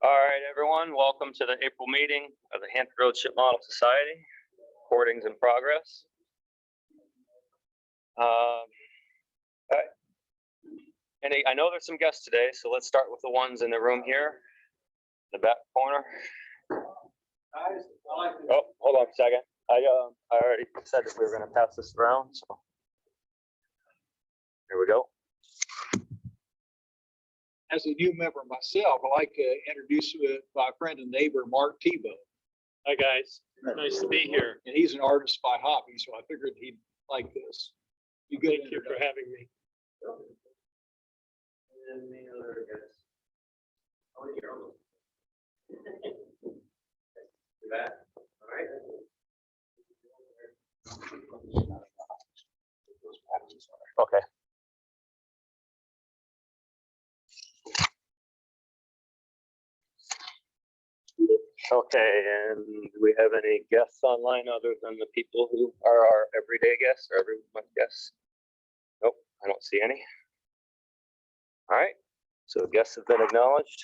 All right, everyone, welcome to the April meeting of the Hampton Road Ship Model Society. Recordings in progress. I know there's some guests today, so let's start with the ones in the room here, in the back corner. Oh, hold on a second. I already said that we were going to pass this around, so here we go. As a new member myself, I'd like to introduce my friend and neighbor, Mark Tebow. Hi, guys. Nice to be here. And he's an artist by hobby, so I figured he'd like this. Thank you for having me. And the other guests. Oh, you're almost. You back? All right. Okay. Okay, and do we have any guests online other than the people who are our everyday guests or everyone's guests? Nope, I don't see any. All right, so guests have been acknowledged.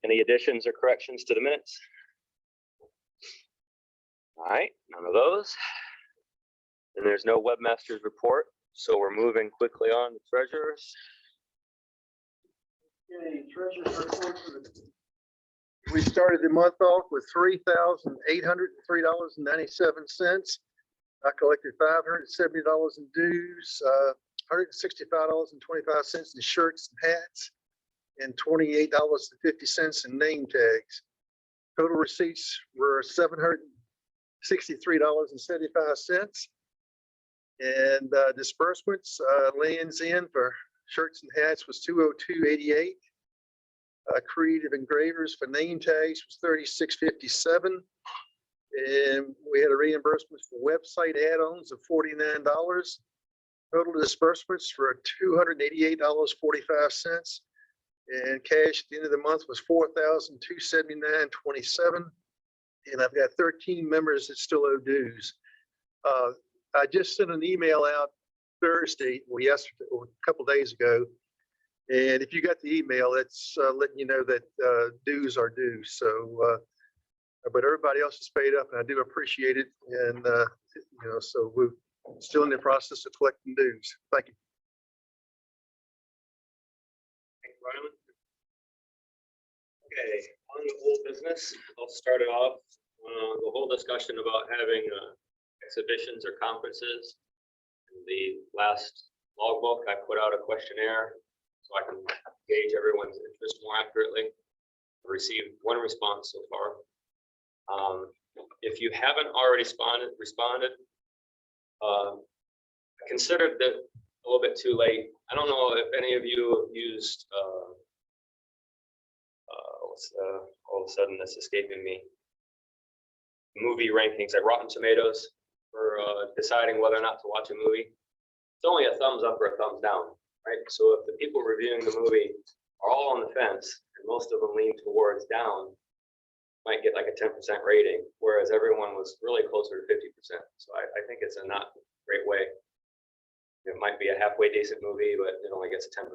Any additions or corrections to the minutes? All right, none of those. And there's no webmaster's report, so we're moving quickly on to treasurers. Okay, treasurer's report for the. We started the month off with $3,803.97. I collected $570 in dues, $165.25 in shirts and hats, and $28.50 in name tags. Total receipts were $763.75. And disbursements, lands in for shirts and hats was $202.88. Creative engravers for name tags was $36.57. And we had a reimbursement for website add-ons of $49. Total disbursements for $288.45. And cash at the end of the month was $4,279.27. And I've got 13 members that still owe dues. I just sent an email out Thursday, or yesterday, or a couple of days ago. And if you got the email, it's letting you know that dues are due. So, but everybody else is paid up, and I do appreciate it. And so we're still in the process of collecting dues. Thank you. Thank you, Ryland. Okay, on the old business, I'll start it off. The whole discussion about having exhibitions or conferences. In the last logbook, I put out a questionnaire so I can gauge everyone's interest more accurately. I received one response so far. If you haven't already responded, I considered that a little bit too late. I don't know if any of you have used, all of a sudden this escaping me, movie rankings like Rotten Tomatoes for deciding whether or not to watch a movie. It's only a thumbs up or a thumbs down, right? So if the people reviewing the movie are all on the fence and most of them lean towards down, might get like a 10% rating, whereas everyone was really closer to 50%. So I think it's a not great way. It might be a halfway decent movie, but it only gets a 10%.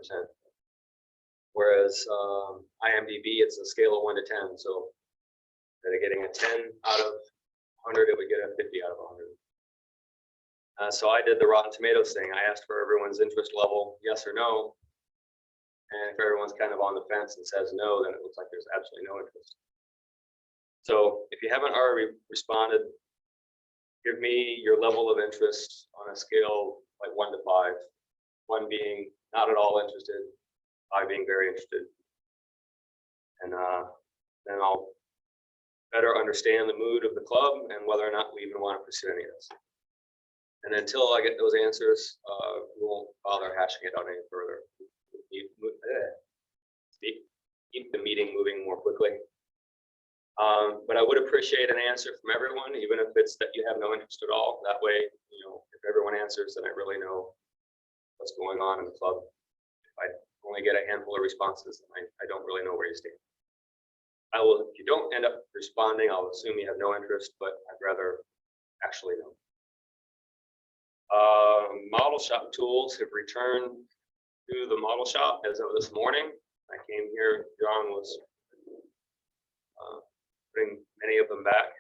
Whereas IMDb, it's a scale of 1 to 10. So instead of getting a 10 out of 100, it would get a 50 out of 100. So I did the Rotten Tomatoes thing. I asked for everyone's interest level, yes or no. And if everyone's kind of on the fence and says no, then it looks like there's absolutely no interest. So if you haven't already responded, give me your level of interest on a scale like 1 to 5. 1 being not at all interested, 5 being very interested. And then I'll better understand the mood of the club and whether or not we even want to pursue any of this. And until I get those answers, we won't bother hashing it out any further. Keep the meeting moving more quickly. But I would appreciate an answer from everyone, even if it's that you have no interest at all. That way, if everyone answers, then I really know what's going on in the club. If I only get a handful of responses, then I don't really know where you stand. I will, if you don't end up responding, I'll assume you have no interest, but I'd rather actually know. Model shop tools have returned to the model shop as of this morning. I came here, John was bring many of them back.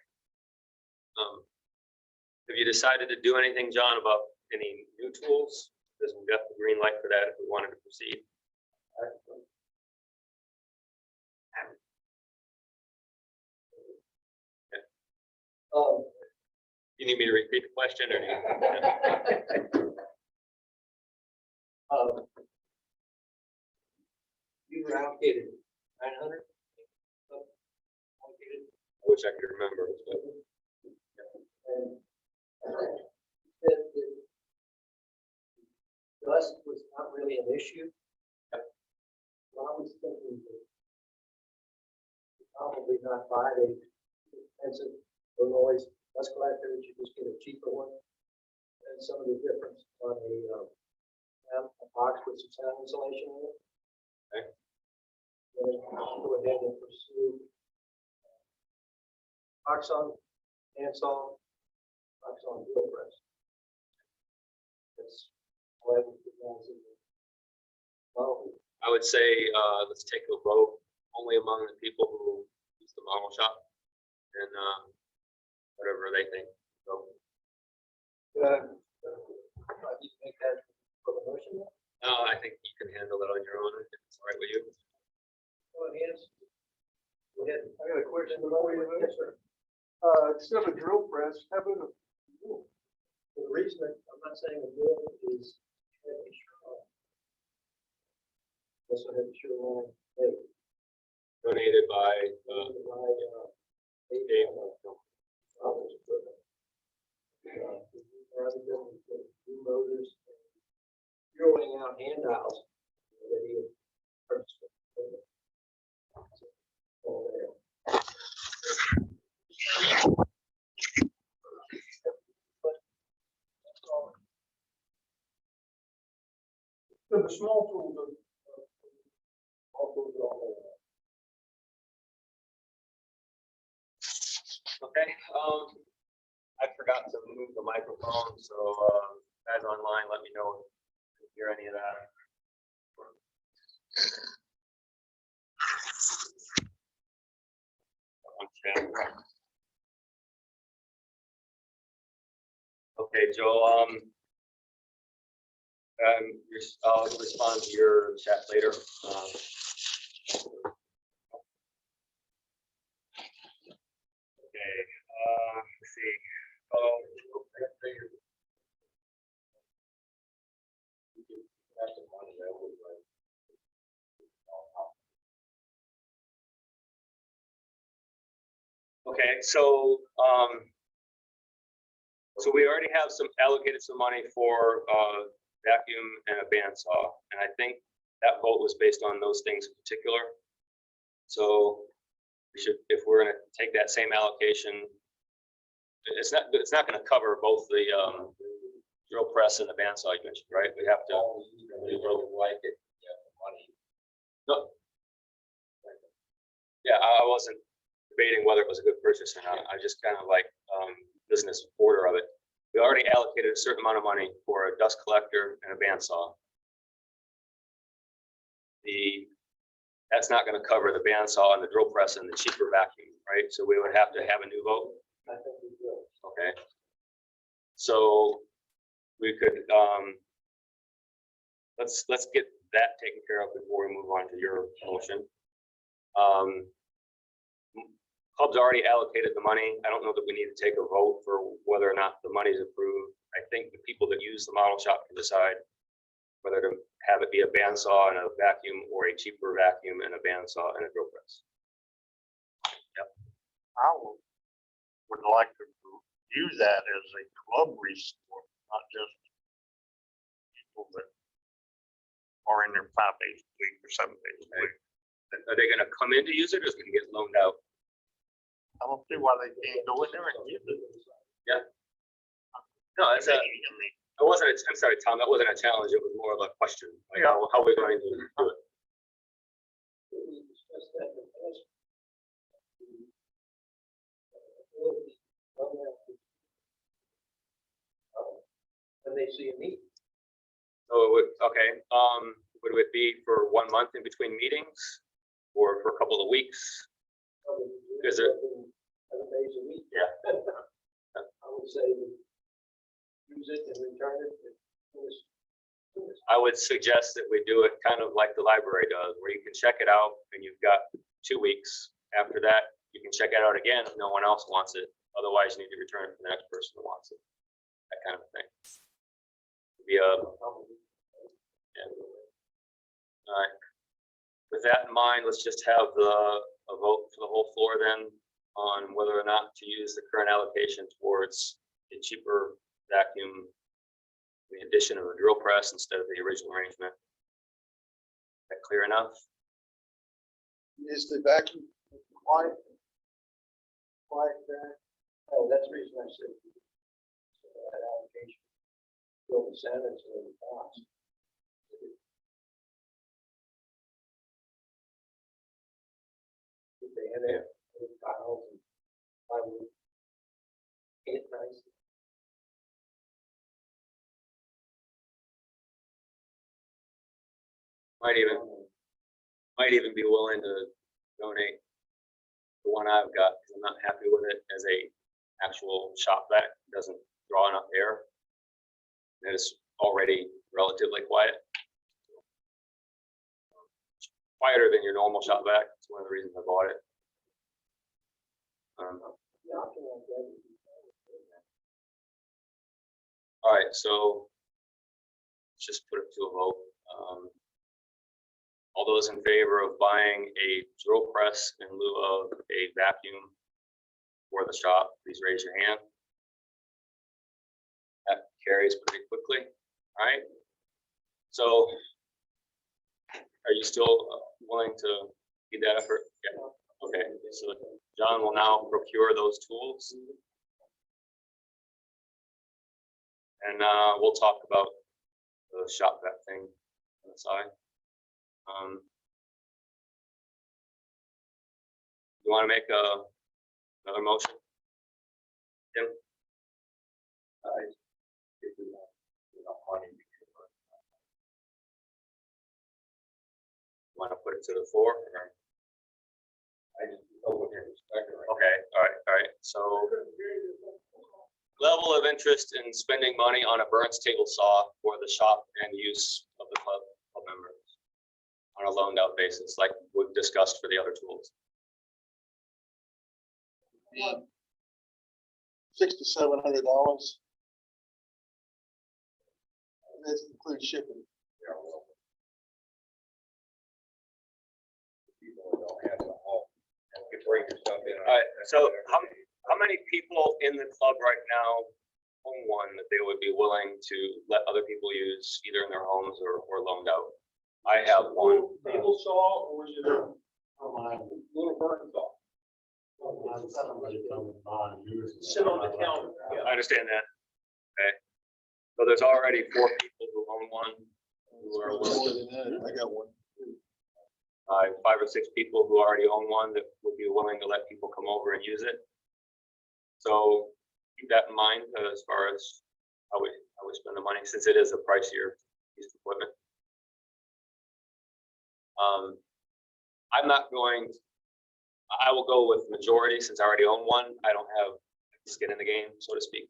Have you decided to do anything, John, about any new tools? Because we got the green light for that if we wanted to proceed. You need me to repeat the question or? You were allocated 900? I wish I could remember. But And that dust was not really an issue. Well, I was thinking that probably not buy a expensive Illinois dust collector, that you just get a cheaper one. And some of the difference on a box with some sound insulation in it. Okay. Then go ahead and pursue Oxon, handsaw, Oxon drill press. That's what I would recognize in the model. I would say, let's take a vote only among the people who use the model shop and whatever they think. So, I need to make that for the motion. I think you can handle it on your own if it's all right with you. Go ahead. Go ahead. I got a question for you. Yes, sir. Instead of a drill press, how about a The reason that I'm not saying the bill is heavy shoreline. Also heavy shoreline. Donated by, Dave. Dave. Rather than new motors, zeroing out handouts. That he had purchased. All there. So the small tools are all there. okay, I forgot to move the microphone, so, guys online, let me know if you hear any of that. Okay, Joe, I'll respond to your chat later. Okay, let's see. Okay, so we already have allocated some money for vacuum and a bandsaw, and I think that vote was based on those things in particular. So we should, if we're going to take that same allocation, it's not going to cover both the drill press and the bandsaw you mentioned, right? We have to. We really like it. Yeah, money. No. Yeah, I wasn't debating whether it was a good purchase or not. I just kind of like business order of it. We already allocated a certain amount of money for a dust collector and a bandsaw. That's not going to cover the bandsaw and the drill press and the cheaper vacuum, right? So we would have to have a new vote. I think we will. Okay. So we could let's get that taken care of before we move on to your motion. Club's already allocated the money. I don't know that we need to take a vote for whether or not the money is approved. I think the people that use the model shop can decide whether to have it be a bandsaw and a vacuum or a cheaper vacuum and a bandsaw and a drill press. Yep. I would like to use that as a club resource, not just people that are in there 5 days a week or 7 days a week. Are they going to come in to use it, or is it going to get loaned out? I don't see why they can't go in there and use it. Yeah. No, that's I a. mean, It wasn't. I'm sorry, Tom. That wasn't a challenge. It was more of a question. Like, Yeah. how we're going to do it. We discussed that in the past. When they see a need. So it would, okay. Would it be for 1 month in between meetings, or for a couple of weeks? Probably Is there, 7 days a week. Yeah. I would say use it and return it. I would suggest that we do it kind of like the library does, where you can check it out and you've got 2 weeks. After that, you can check it out again if no one else wants it. Otherwise, you need to return it to the next person who wants it. That kind of thing. Yeah. All right. With that in mind, let's just have a vote for the whole floor then on whether or not to use the current allocation towards a cheaper vacuum, the addition of a drill press instead of the original arrangement. That clear enough? Is the vacuum quiet? Oh, that's the reason I said. That allocation. Build the standards of the cost. If they had it, with tiles and plywood. It's nice. Might even be willing to donate the one I've got, because I'm not happy with it as a actual shop vac. It doesn't draw enough air. It is already relatively quiet. Quieter than your normal shop vac. It's one of the reasons I bought it. The option like that would be All right, so let's just put it to a vote. All those in favor of buying a drill press in lieu of a vacuum for the shop, please raise your hand. That carries pretty quickly. All right. So are you still willing to give that effort? Yeah. Okay, so John will now procure those tools. And we'll talk about the shop vac thing on the side. You want to make another motion? Tim? Want to put it to the floor? Or? Okay, all right. So level of interest in spending money on a Burns table saw for the shop and use of the club members on a loaned out basis, like we've discussed for the other tools. $600 to $700. That includes shipping. All right, so how many people in the club right now own one that they would be willing to let other people use either in their homes or loaned out? I have one. Table saw or is it a little burn saw? Sit on the counter. I understand that. Okay. So there's already 4 people who own one. Who are More willing, than that. I got one. 5 or 6 people who already own one that would be willing to let people come over and use it. So keep that in mind as far as how we spend the money, since it is a pricier piece of equipment. I will go with majority since I already own one. I don't have skin in the game, so to speak.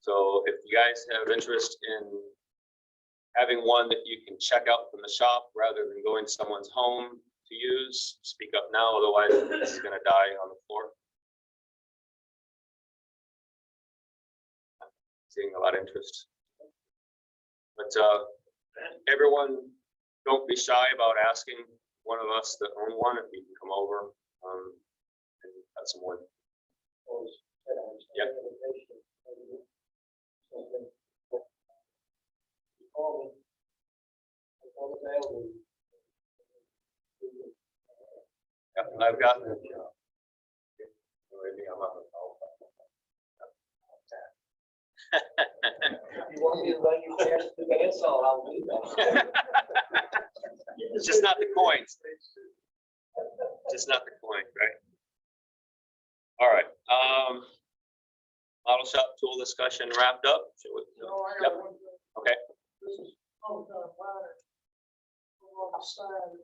So if you guys have interest in having one that you can check out from the shop rather than going to someone's home to use, speak up now, otherwise this is going to die on the floor. Seeing a lot of interest. But everyone, don't be shy about asking one of us that own one if you can come over and cut some wood. Yep. Yep, I've got. You want me to run you past the bandsaw, I'll do that. It's just not the coins. Just not the coin, right? All right. Model shop tool discussion wrapped up. Yep. Okay. This is some kind of ladder on the side.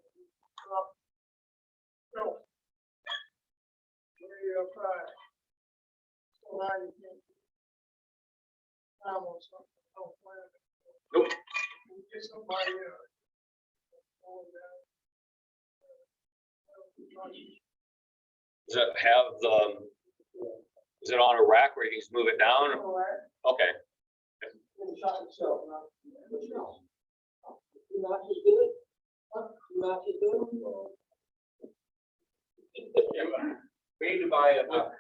real fast. So now you can. I want something, don't plan it. Nope. Get somebody else. Does it have the, is it on a rack where you can just move it down? Okay, Inside itself, not. You not just do it? Huh? You not just do it? We need to buy it. We'll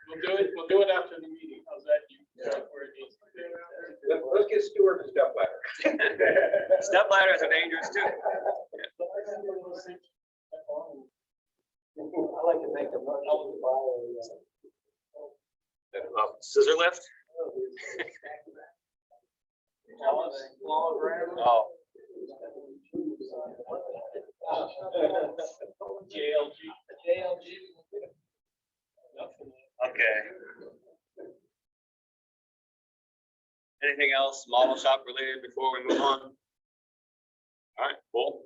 do it after the meeting. How's that? Where it needs to be. Let's get Stuart to step ladder. step ladders are dangerous too. I like to make a motion to buy Scissor lift? Oh, JLG. okay. Anything else model shop related before we move on? All right, cool.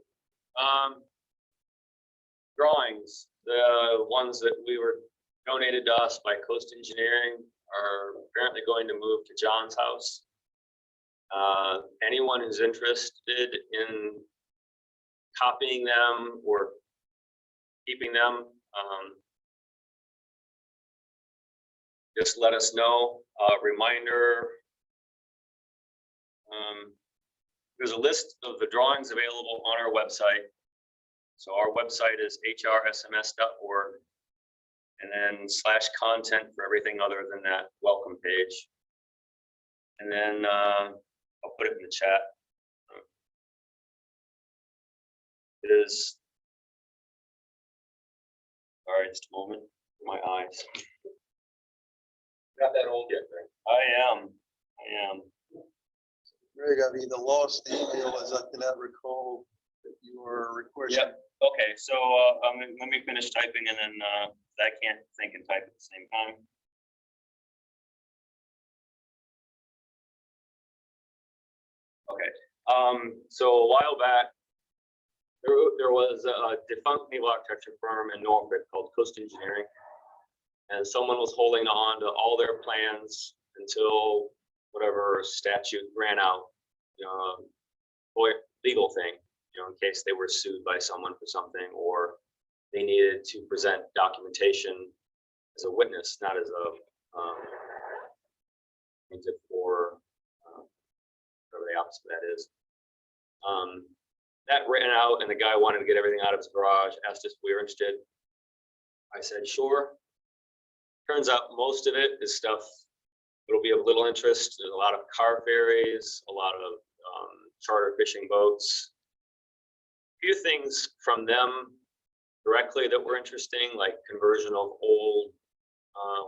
Drawings, the ones that we were donated to us by Coast Engineering are apparently going to move to John's house. Anyone who's interested in copying them or keeping them, just let us know. Reminder, there's a list of the drawings available on our website. So our website is hrsms.org, and then /content for everything other than that welcome page. And then I'll put it in the chat. It is, sorry, just a moment, my eyes. Not that old yet, right? I am. Greg, I've either lost the email as I cannot recall that you were requesting. Yep. Okay, so let me finish typing and then I can't think and type at the same time. Okay, so a while back, there was a defunct naval architecture firm in Norfolk called Coast Engineering. And someone was holding on to all their plans until whatever statute ran out, legal thing, in case they were sued by someone for something, or they needed to present documentation as a witness, not as a plaintiff or whatever the opposite of that is. That ran out, and the guy wanted to get everything out of his garage, asked us if we were interested. I said, sure. Turns out most of it is stuff that'll be of little interest. There's a lot of car ferries, a lot of charter fishing boats. A few things from them directly that were interesting, like conversion of old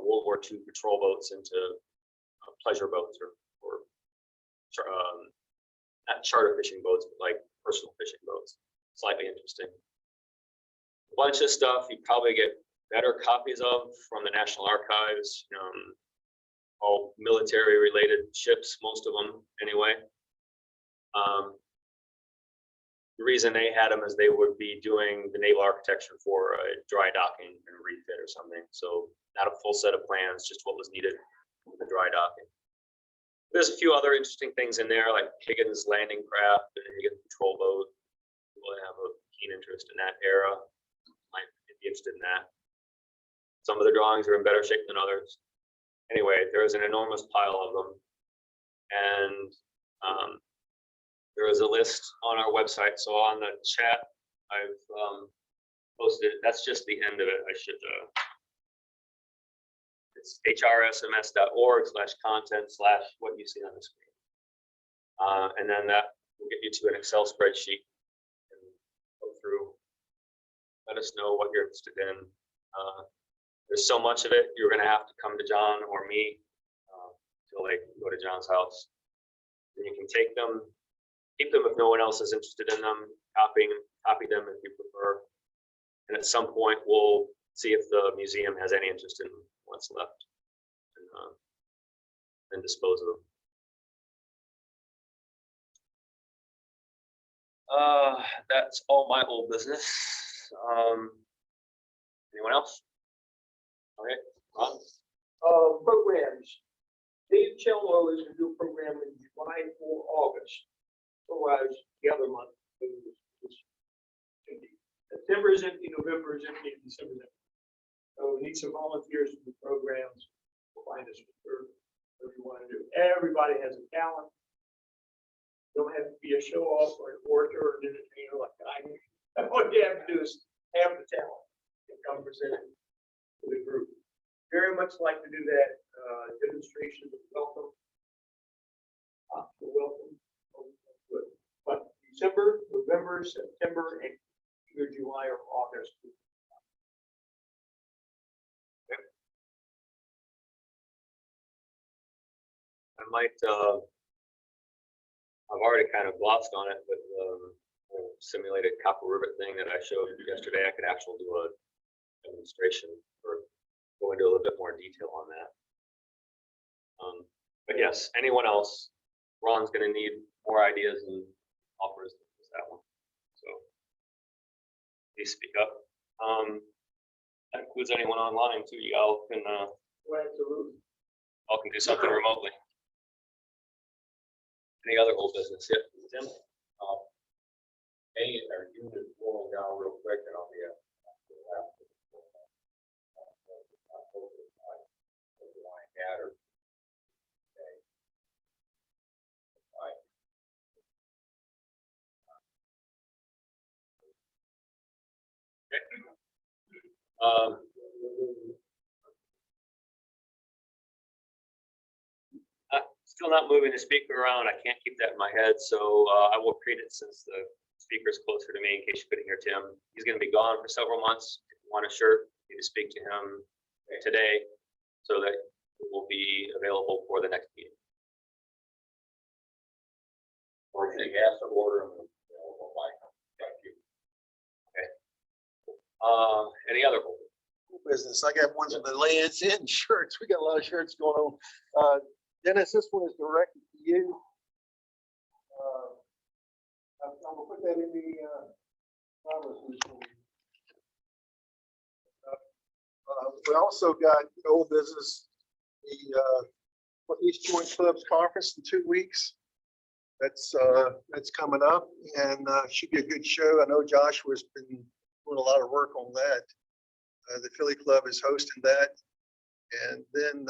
World War II patrol boats into pleasure boats or not charter fishing boats, but like personal fishing boats. Slightly interesting. A bunch of stuff you probably get better copies of from the National Archives, all military related ships, most of them anyway. The reason they had them is they would be doing the naval architecture for a dry docking and refit or something. So not a full set of plans, just what was needed for the dry docking. There's a few other interesting things in there, like Higgins landing craft and Higgins patrol boat. People have a keen interest in that era might be interested in that. Some of the drawings are in better shape than others. Anyway, there's an enormous pile of them. And there is a list on our website. So on the chat, I've posted, that's just the end of it. I should, it's hrsms.org/content/ what you see on the screen. And then that will get you to an Excel spreadsheet and go through. Let us know what you're interested in. There's so much of it, you're going to have to come to John or me until they go to John's house. And you can take them, keep them if no one else is interested in them, copy them if you prefer. And at some point, we'll see if the museum has any interest in what's left and dispose of them. That's all my old business. Anyone else? Okay, Ron? Programs. Dave Chelmo is gonna do a program in July or August. Otherwise, the other month. Empty. September is empty, November is empty, and December is empty. So we need some volunteers to do programs. Find us whatever you want to do. Everybody has a talent. You don't have to be a show off or an orator or an entertainer like I am. What you have to do is have the talent and come present it to the group. Very much like to do that demonstration of welcome. Welcome. Good. But December, November, September, and either July or August. I might, I've already kind of glossed on it, but simulated copper rivet thing that I showed you yesterday, I could actually do a demonstration or go into a little bit more detail on that. But yes, anyone else, Ron's gonna need more ideas and offers with that one. So please speak up. That includes anyone online too. You all can, all can do something remotely. Any other old business? Yep, Tim? Any, our unit rolling down real quick and I'll be at. Still not moving the speaker around. I can't keep that in my head, so I will create it since the speaker's closer to me in case you couldn't hear Tim. He's gonna be gone for several months. If you want a shirt, you need to speak to him today so that it will be available for the next meeting. Or if you ask to order them, we'll buy them. Thank you. Any other? Business. I got ones on the lands and shirts. We got a lot of shirts going on. Dennis, this one is directed to you. I'm gonna put that in the conversation. We also got old business, the East Joint Clubs Conference in 2 weeks. That's coming up and should be a good show. I know Joshua's been doing a lot of work on that. The Philly Club is hosting that. And then,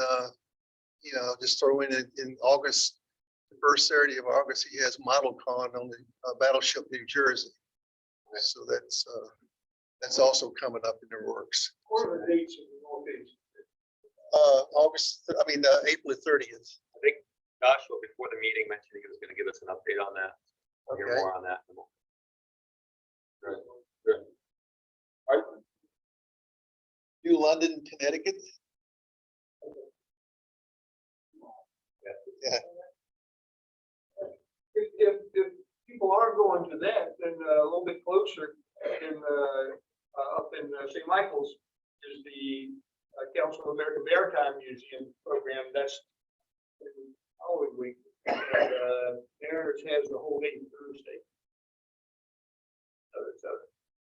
just throw in August, the first Saturday of August, he has Model Con on the Battleship, New Jersey. So that's also coming up in the works. What are the dates of the Northeast? April 30th. I think Joshua, before the meeting, mentioned he was gonna give us an update on that. We'll hear Okay. more on that. Good. New London, Connecticut. Yeah. If people are going to that, then a little bit closer up in St. Michael's is the Council of American Maritime Museum program. That's the following week. Theirs has the whole day Thursday. So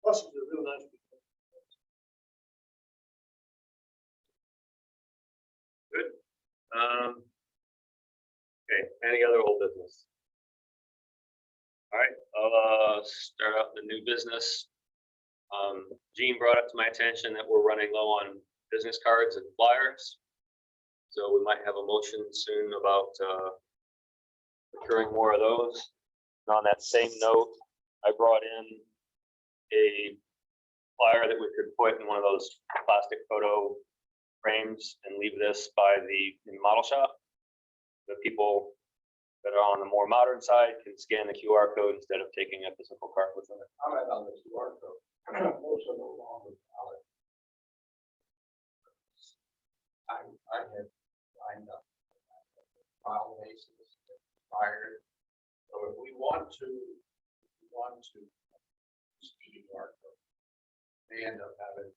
plus it's a real nice. Good. Okay, any other old business? All right, I'll start out the new business. Gene brought up to my attention that we're running low on business cards and flyers. So we might have a motion soon about procuring more of those. And on that same note, I brought in a flyer that we could put in one of those plastic photo frames and leave this by in the model shop. The people that are on the more modern side can scan the QR code instead of taking a physical card with them. I'm at on the QR code. Most of them are long with Alex. I had signed up. File basis expired. So if we want to use the QR code, they end up having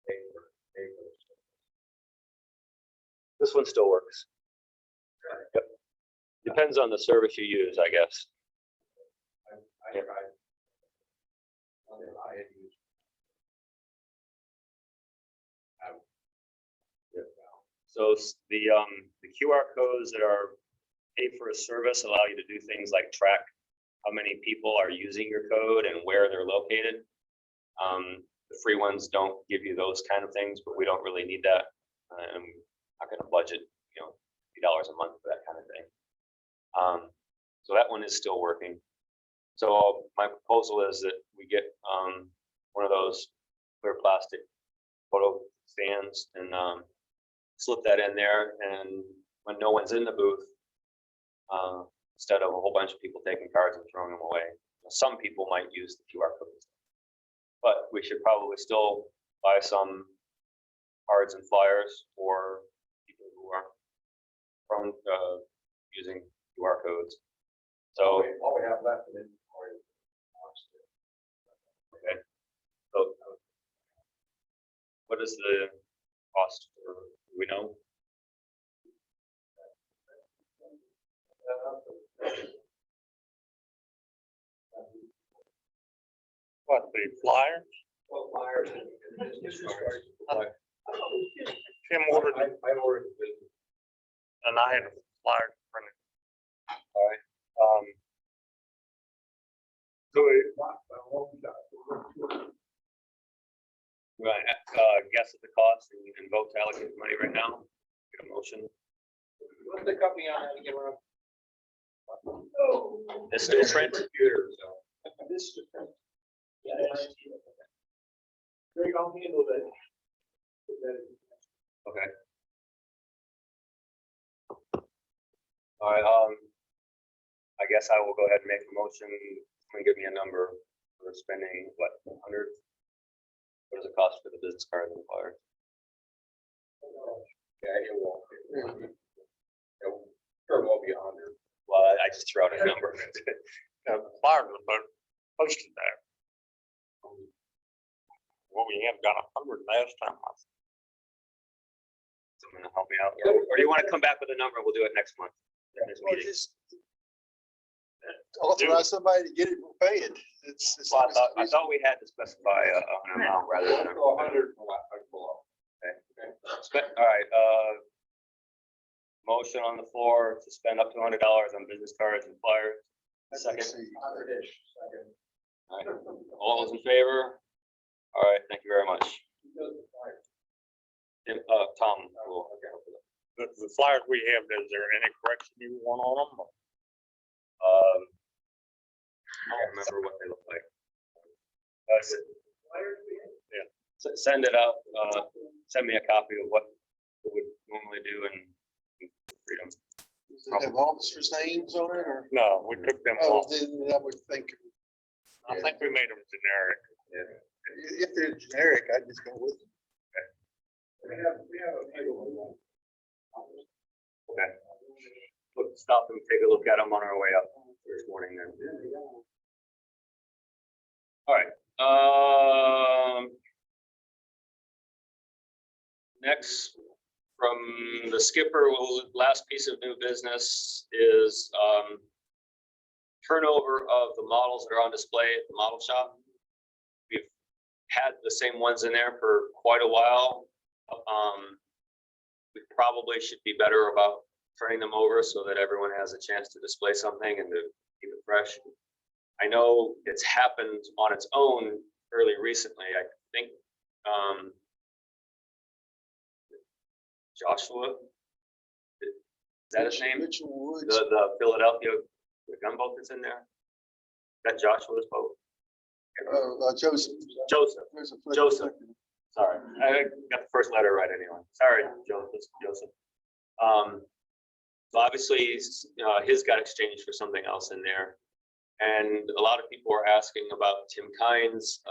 paper. This one still works. Yep. Depends on the service you use, I guess. I tried. I had used. So the QR codes that are paid for a service allow you to do things like track how many people are using your code and where they're located. The free ones don't give you those kind of things, but we don't really need that. And I'm not gonna budget, $50 a month for that kind of thing. So that one is still working. So my proposal is that we get one of those clear plastic photo stands and slip that in there, and when no one's in the booth, instead of a whole bunch of people taking cards and throwing them away, some people might use the QR codes. But we should probably still buy some cards and flyers for people who are prone using QR codes. So, All we have left in inventory. okay. So what is the cost for, do we know? What, the flyers? Well, flyers and business cards. Tim ordered, I ordered the business. and I had a flyer printed. So right, guess at the cost and vote to allocate the money right now. Get a motion. What's the company on that again? It's still print. Computer, so. This is the. Greg, I'll handle that. Okay. All right, I guess I will go ahead and make a motion. Can you give me a number for spending, what, 100? What does it cost for the business card and the flyer? Yeah, it won't. Sure won't be 100. Well, I just threw out a number. The flyers were about posted there. Well, we have got 100 last time. Someone to help me out, or do you want to come back with a number? We'll do it next month. Next Well, meeting. just authorize somebody to get it paid. It's. Well, I thought we had to specify an amount rather than. Go 100 below. All right, motion on the floor to spend up to $100 on business cards and flyers. Second. 100-ish, second. All right. All those in favor? All right, thank you very much. Tom. Cool. The flyers we have, is there any correction you want on them? I don't remember what they look like. Send it out, send me a copy of what it would normally do and freedom. Does it have officers' names on it or? No, we took them Oh, off. then I would think, I think we made them generic. if they're generic, I'd just go with them. We have a few of them. Okay. We'll stop and take a look at them on our way up this morning then. All right. Next, from the skipper, last piece of new business is turnover of the models that are on display at the model shop. We've had the same ones in there for quite a while. We probably should be better about turning them over so that everyone has a chance to display something and to keep it fresh. I know it's happened on its own fairly recently. I think Joshua, is that his name? Mitchell Woods. The Philadelphia, the gunboat that's in there? That Joshua's boat? Joseph. Joseph. Joseph. Joseph. Sorry, I got the first letter right anyway. Sorry, Joseph. So obviously, his got exchanged for something else in there. And a lot of people were asking about Tim Kine's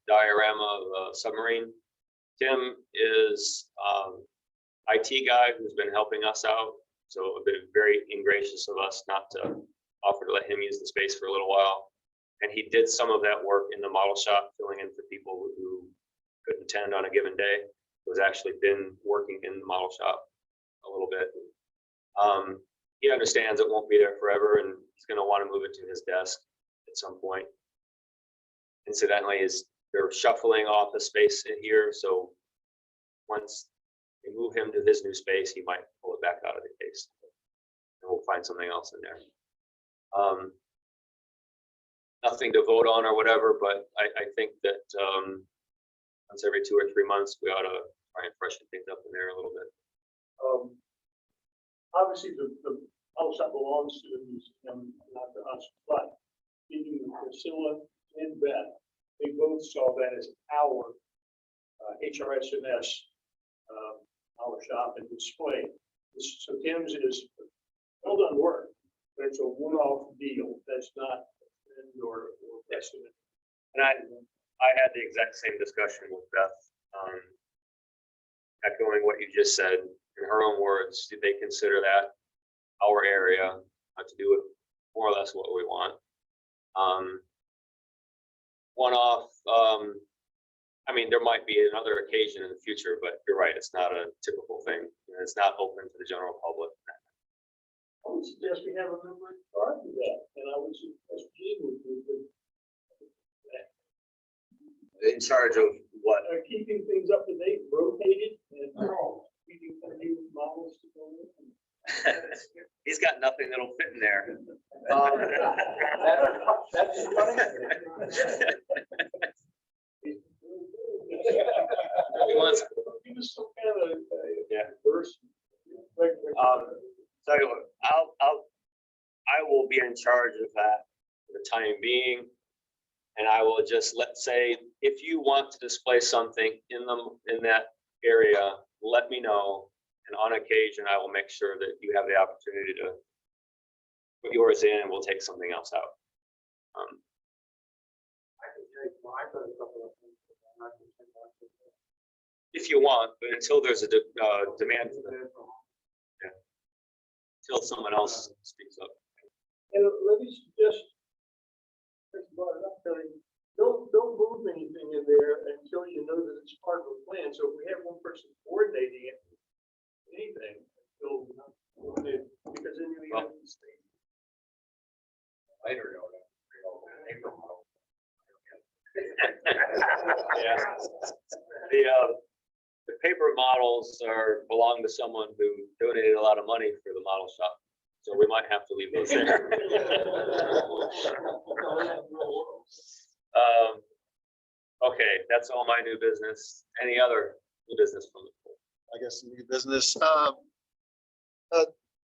diorama of a submarine. Tim is IT guy who's been helping us out. So a bit very ingracious of us not to offer to let him use the space for a little while. And he did some of that work in the model shop, filling in for people who couldn't attend on a given day. Who's actually been working in the model shop a little bit. He understands it won't be there forever and he's going to want to move it to his desk at some point. Incidentally, they're shuffling off the space in here. So once we move him to his new space, he might pull it back out of the case. And we'll find something else in there. Nothing to vote on or whatever, but I think that once every 2 or 3 months, we ought to try and freshen things up in there a little bit. Obviously, the house that belongs to the museum, not to us, but speaking of Priscilla and Beth, they both saw that as our HRSNS, our shop and display. So Tim's is well done work, but it's a one-off deal. That's not or precedent. And I had the exact same discussion with Beth, echoing what you just said. In her own words, do they consider that our area, to do it more or less what we want? One-off, I mean, there might be another occasion in the future, but you're right, it's not a typical thing. And it's not open to the general public. I would suggest we have a member in charge of that, and I would suggest Gene would do In charge of what? keeping things up to date, rotated, and keeping the new models to go in. He's got nothing that'll fit in there. That's funny. He wants, Give us some kind of yeah. verse. Tell you what, I will be in charge of that for the time being. And I will just say, if you want to display something in that area, let me know. And on occasion, I will make sure that you have the opportunity to put yours in and we'll take something else out. I can take my first couple of things. If you want, but until there's a demand for that, until someone else speaks up. And let me suggest, don't move anything in there until you know that it's part of the plan. So if we have one person coordinating it, anything, because then you have to stay. Later, Yeah. The paper models belong to someone who donated a lot of money for the model shop. So we might have to leave those there. Okay, that's all my new business. Any other new business from the board? I guess new business.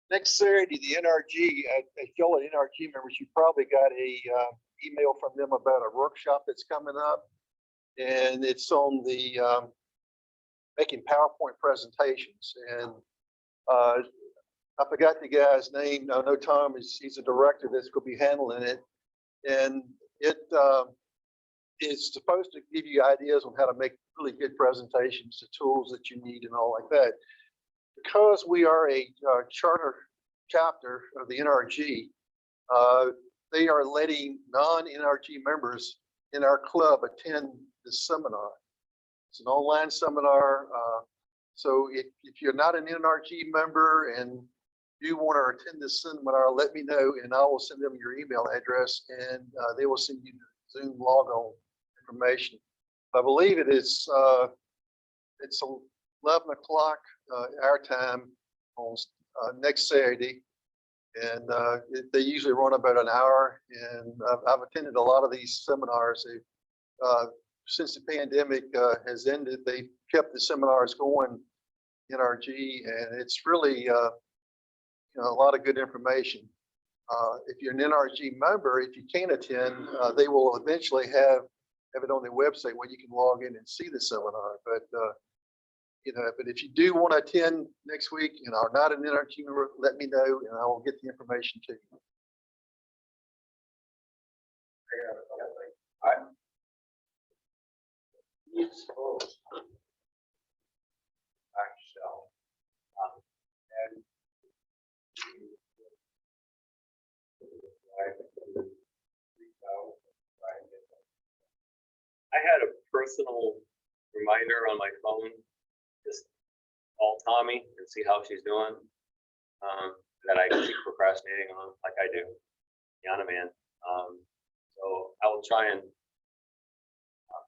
Next Saturday, the NRG, if y'all are NRG members, you probably got a email from them about a workshop that's coming up. And it's on the making PowerPoint presentations. And I forgot the guy's name. I know Tom he's a director that's going to be handling it. And it's supposed to give you ideas on how to make really good presentations, the tools that you need and all like that. Because we are a charter chapter of the NRG, they are letting non-NRG members in our club attend this seminar. It's an online seminar. So if you're not an NRG member and you want to attend this seminar, let me know and I will send them your email address and they will send you the Zoom log-on information. I believe it's 11 o'clock our time on next Saturday. And they usually run about an hour. And I've attended a lot of these seminars. Since the pandemic has ended, they kept the seminars going, NRG, and it's really a lot of good information. If you're an NRG member, if you can't attend, they will eventually have it on their website where you can log in and see the seminar. But but if you do want to attend next week and are not an NRG member, let me know and I will get the information to you. I had a personal reminder on my phone, just call Tommy and see how she's doing. That I keep procrastinating on, like I do. Yana man. So I will try and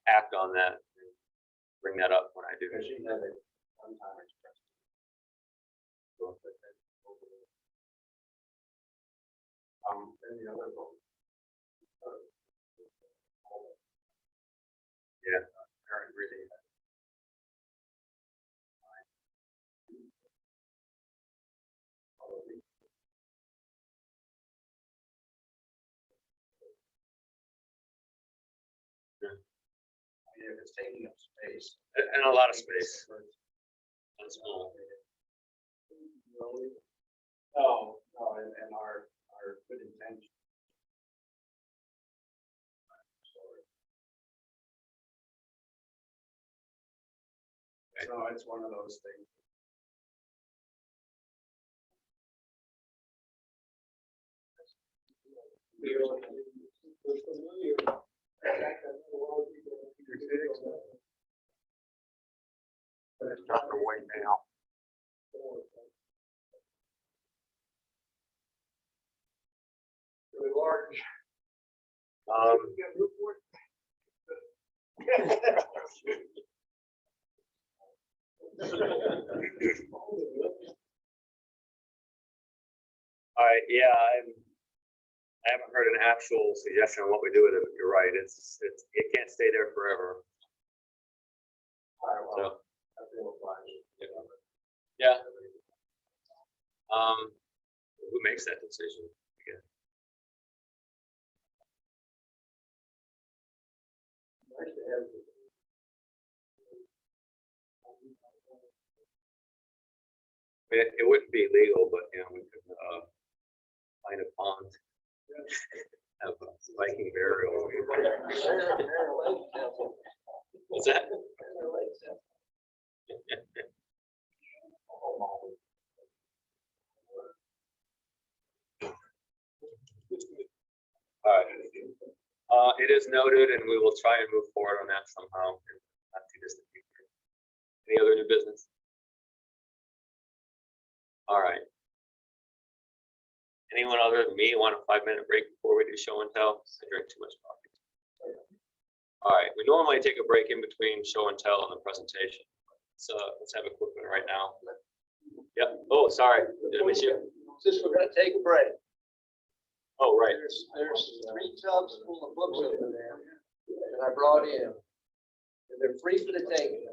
act on that and bring that up when I do. Because she had a one time expressed. And the other vote. Yeah. Aaron really. If it's taking up space. And a lot of space. That's small. No, and our good intention. So it's one of those things. It's not the way now. Really large. All right, yeah, I haven't heard an actual suggestion on what we do with it, but you're right, it can't stay there forever, All right, so, well, I feel fine. yeah. Who makes that decision? Yeah. Nice to have. I mean, it wouldn't be legal, but, you know, we could, find a pond. Have a Viking burial. What's that? All right. It is noted, and we will try and move forward on that somehow in not too distant future. Any other new business? All right. Anyone other than me want a 5-minute break before we do show and tell? I drink too much coffee. All right, we normally take a break in between show and tell and the presentation. Let's have a quick one right now. Yep. Oh, sorry. Did I miss you? Since we're gonna take a break, Oh, right. there's 3 tubs full of books over there that I brought in. And they're free for the taking.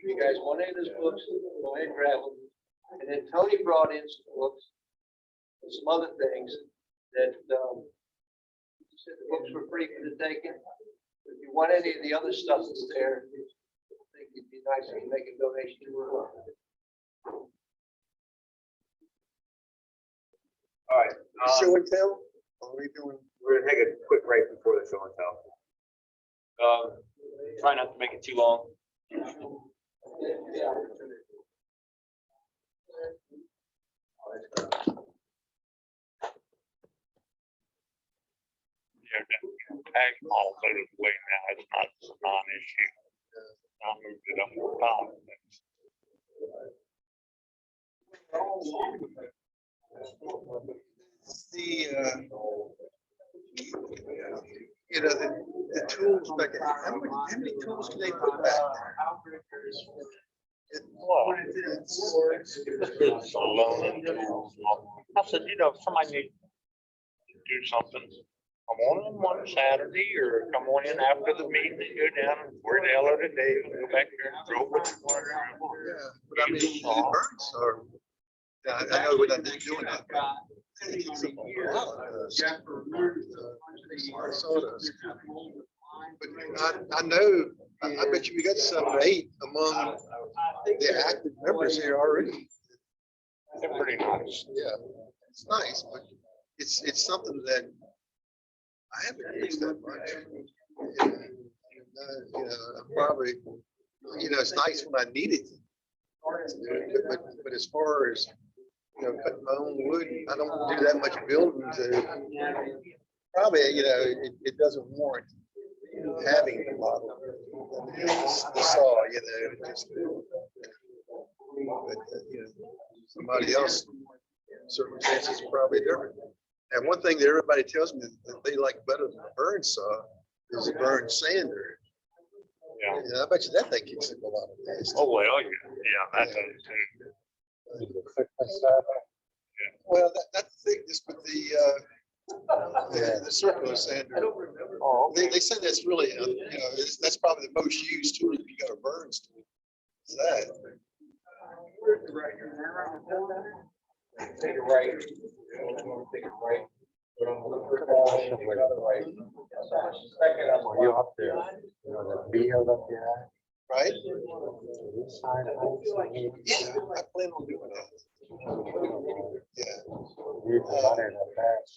You guys want any of those books, go ahead and grab them. And then Tony brought in some books and some other things that, he said the books were free for the taking. If you want any of the other stuff that's there, I think it'd be nice if you make a donation to it. All right. Show and tell? Are we doing? We're gonna take a quick break before the show and tell. Try not to make it too long. Yeah, that tax model goes away now. It's not a non-issue. I moved it up to top. The tools back, how many tools can they put back there? Well, it's alone and tools. I said, you know, if somebody needs to do something, come on in one Saturday or come on in after the meeting and go down and where the hell are they? Go back there and throw what you want. Yeah, but I mean, it burns or, I know what I'm doing that. I know, I bet you we got 7 or 8 among the active members here already. They're pretty nice. Yeah, it's nice, but it's something that I haven't used that much. You know, I'm probably, you know, it's nice when I need it. But as far as, you know, cutting my own wood, I don't do that much building to, probably, you know, it doesn't warrant having the model. The saw, you know, just, but, you know, somebody else, circumstances are probably different. And one thing that everybody tells me that they like better than a burn saw is a burn sander. Yeah. know. Yeah, I bet you that thing kicks up a lot of dust. Oh, well, yeah, that does too. Well, that's the thing, just with the circular sander. Oh, They say that's really, that's probably the most used tool if you got a burn tool. Is that? Take it right. Take it right. Are you up there? You know, the field up there? Right? This side of the Yeah, I plan on doing that. Yeah, You can run it up fast.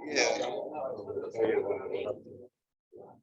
yeah.